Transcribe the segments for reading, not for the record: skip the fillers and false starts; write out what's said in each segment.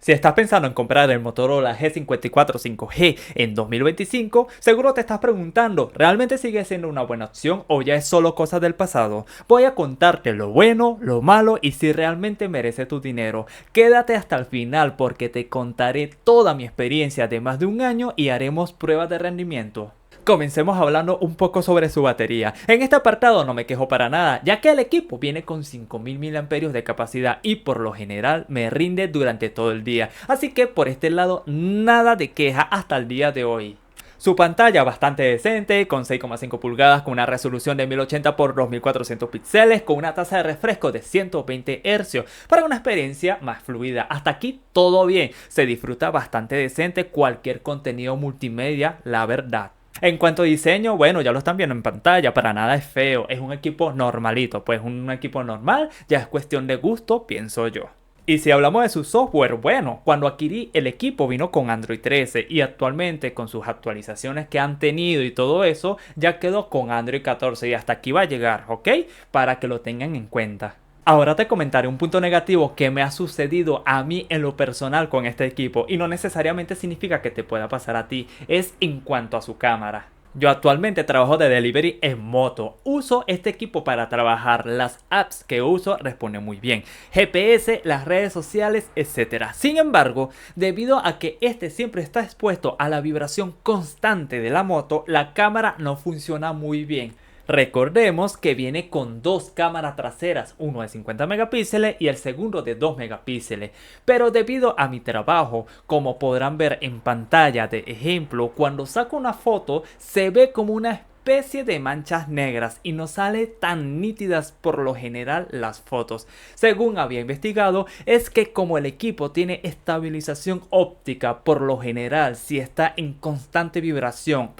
Si estás pensando en comprar el Motorola G54 5G en 2025, seguro te estás preguntando, ¿realmente sigue siendo una buena opción o ya es solo cosa del pasado? Voy a contarte lo bueno, lo malo y si realmente merece tu dinero. Quédate hasta el final porque te contaré toda mi experiencia de más de un año y haremos pruebas de rendimiento. Comencemos hablando un poco sobre su batería. En este apartado no me quejo para nada, ya que el equipo viene con 5000 mAh de capacidad y por lo general me rinde durante todo el día. Así que por este lado nada de queja hasta el día de hoy. Su pantalla bastante decente, con 6,5 pulgadas, con una resolución de 1080 x 2400 píxeles, con una tasa de refresco de 120 Hz, para una experiencia más fluida. Hasta aquí todo bien, se disfruta bastante decente cualquier contenido multimedia, la verdad. En cuanto a diseño, bueno, ya lo están viendo en pantalla, para nada es feo, es un equipo normalito, pues un equipo normal ya es cuestión de gusto, pienso yo. Y si hablamos de su software, bueno, cuando adquirí el equipo vino con Android 13 y actualmente con sus actualizaciones que han tenido y todo eso, ya quedó con Android 14 y hasta aquí va a llegar, ¿ok? Para que lo tengan en cuenta. Ahora te comentaré un punto negativo que me ha sucedido a mí en lo personal con este equipo y no necesariamente significa que te pueda pasar a ti, es en cuanto a su cámara. Yo actualmente trabajo de delivery en moto, uso este equipo para trabajar, las apps que uso responden muy bien, GPS, las redes sociales, etc. Sin embargo, debido a que este siempre está expuesto a la vibración constante de la moto, la cámara no funciona muy bien. Recordemos que viene con dos cámaras traseras, uno de 50 megapíxeles y el segundo de 2 megapíxeles. Pero debido a mi trabajo, como podrán ver en pantalla de ejemplo, cuando saco una foto se ve como una especie de manchas negras y no sale tan nítidas por lo general las fotos. Según había investigado, es que como el equipo tiene estabilización óptica, por lo general si está en constante vibración,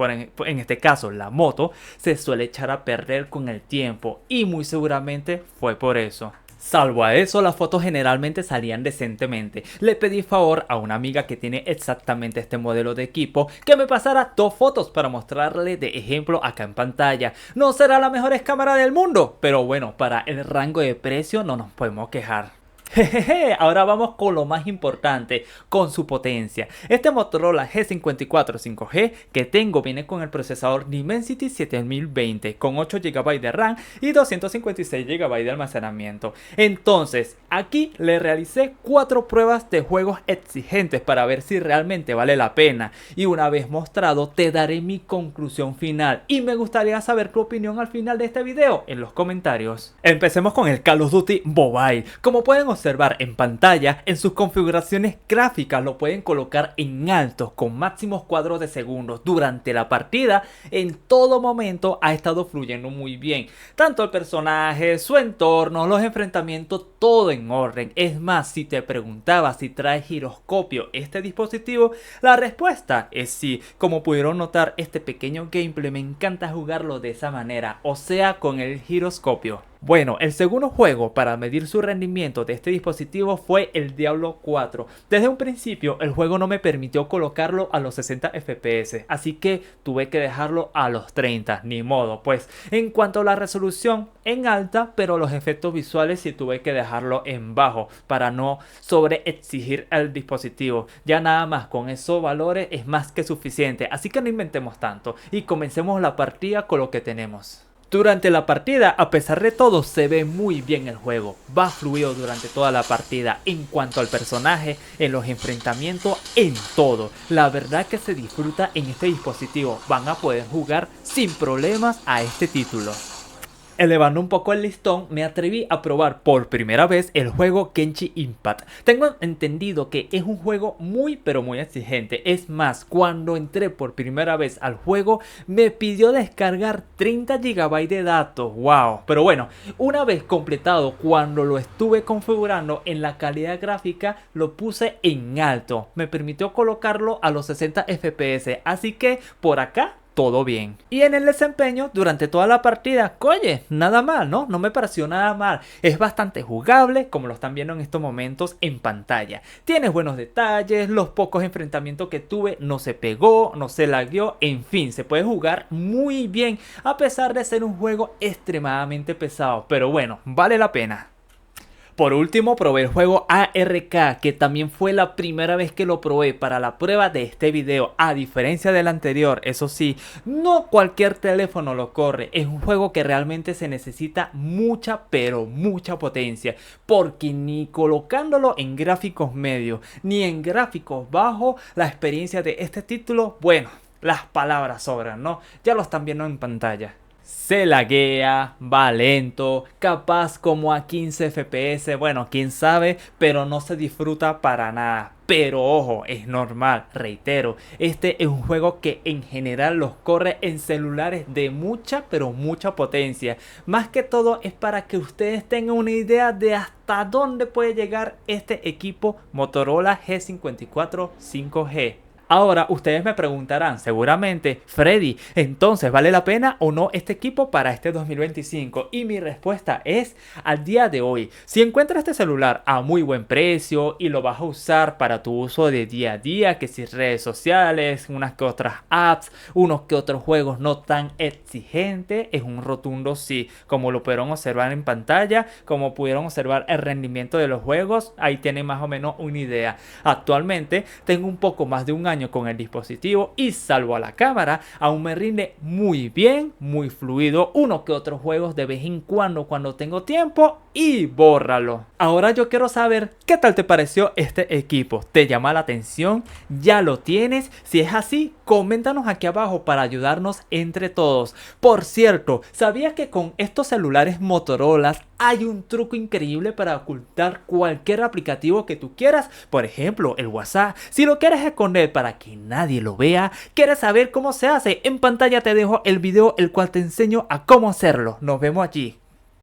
en este caso la moto, se suele echar a perder con el tiempo y muy seguramente fue por eso. Salvo a eso, las fotos generalmente salían decentemente. Le pedí favor a una amiga que tiene exactamente este modelo de equipo que me pasara 2 fotos para mostrarle de ejemplo acá en pantalla. No será la mejor cámara del mundo, pero bueno, para el rango de precio no nos podemos quejar. Jejeje, ahora vamos con lo más importante, con su potencia. Este Motorola G54 5G que tengo viene con el procesador Dimensity 7020 con 8 GB de RAM y 256 GB de almacenamiento. Entonces, aquí le realicé 4 pruebas de juegos exigentes para ver si realmente vale la pena. Y una vez mostrado, te daré mi conclusión final. Y me gustaría saber tu opinión al final de este video en los comentarios. Empecemos con el Call of Duty Mobile. Como pueden observar en pantalla, en sus configuraciones gráficas lo pueden colocar en alto con máximos cuadros de segundos. Durante la partida, en todo momento ha estado fluyendo muy bien. Tanto el personaje, su entorno, los enfrentamientos, todo en orden. Es más, si te preguntaba si trae giroscopio este dispositivo, la respuesta es sí. Como pudieron notar, este pequeño gameplay me encanta jugarlo de esa manera, o sea, con el giroscopio. Bueno, el segundo juego para medir su rendimiento de este dispositivo fue el Diablo 4. Desde un principio el juego no me permitió colocarlo a los 60 FPS, así que tuve que dejarlo a los 30, ni modo. Pues en cuanto a la resolución, en alta, pero los efectos visuales sí tuve que dejarlo en bajo para no sobreexigir al dispositivo. Ya nada más con esos valores es más que suficiente, así que no inventemos tanto y comencemos la partida con lo que tenemos. Durante la partida, a pesar de todo, se ve muy bien el juego, va fluido durante toda la partida, en cuanto al personaje, en los enfrentamientos, en todo. La verdad que se disfruta en este dispositivo, van a poder jugar sin problemas a este título. Elevando un poco el listón, me atreví a probar por primera vez el juego Genshin Impact. Tengo entendido que es un juego muy pero muy exigente. Es más, cuando entré por primera vez al juego, me pidió descargar 30 GB de datos. ¡Wow! Pero bueno, una vez completado, cuando lo estuve configurando en la calidad gráfica, lo puse en alto. Me permitió colocarlo a los 60 FPS. Así que por acá todo bien. Y en el desempeño durante toda la partida, oye, nada mal, ¿no? No me pareció nada mal. Es bastante jugable, como lo están viendo en estos momentos en pantalla. Tienes buenos detalles, los pocos enfrentamientos que tuve no se pegó, no se lagueó, en fin, se puede jugar muy bien, a pesar de ser un juego extremadamente pesado. Pero bueno, vale la pena. Por último, probé el juego ARK, que también fue la primera vez que lo probé para la prueba de este video. A diferencia del anterior, eso sí, no cualquier teléfono lo corre. Es un juego que realmente se necesita mucha, pero mucha potencia, porque ni colocándolo en gráficos medios, ni en gráficos bajos, la experiencia de este título, bueno, las palabras sobran, ¿no? Ya lo están viendo en pantalla. Se laguea, va lento, capaz como a 15 FPS, bueno, quién sabe, pero no se disfruta para nada. Pero ojo, es normal, reitero, este es un juego que en general los corre en celulares de mucha, pero mucha potencia. Más que todo es para que ustedes tengan una idea de hasta dónde puede llegar este equipo Motorola G54 5G. Ahora ustedes me preguntarán seguramente, Freddy, entonces ¿vale la pena o no este equipo para este 2025? Y mi respuesta es, al día de hoy, si encuentras este celular a muy buen precio y lo vas a usar para tu uso de día a día, que si redes sociales, unas que otras apps, unos que otros juegos no tan exigentes, es un rotundo sí. Como lo pudieron observar en pantalla, como pudieron observar el rendimiento de los juegos, ahí tienen más o menos una idea. Actualmente tengo un poco más de un año con el dispositivo y salvo a la cámara, aún me rinde muy bien, muy fluido, uno que otros juegos de vez en cuando tengo tiempo y bórralo. Ahora yo quiero saber qué tal te pareció este equipo, ¿te llama la atención? ¿Ya lo tienes? Si es así, coméntanos aquí abajo para ayudarnos entre todos. Por cierto, ¿sabías que con estos celulares Motorola hay un truco increíble para ocultar cualquier aplicativo que tú quieras? Por ejemplo, el WhatsApp. Si lo quieres esconder para que nadie lo vea, ¿quieres saber cómo se hace? En pantalla te dejo el video el cual te enseño a cómo hacerlo. Nos vemos allí.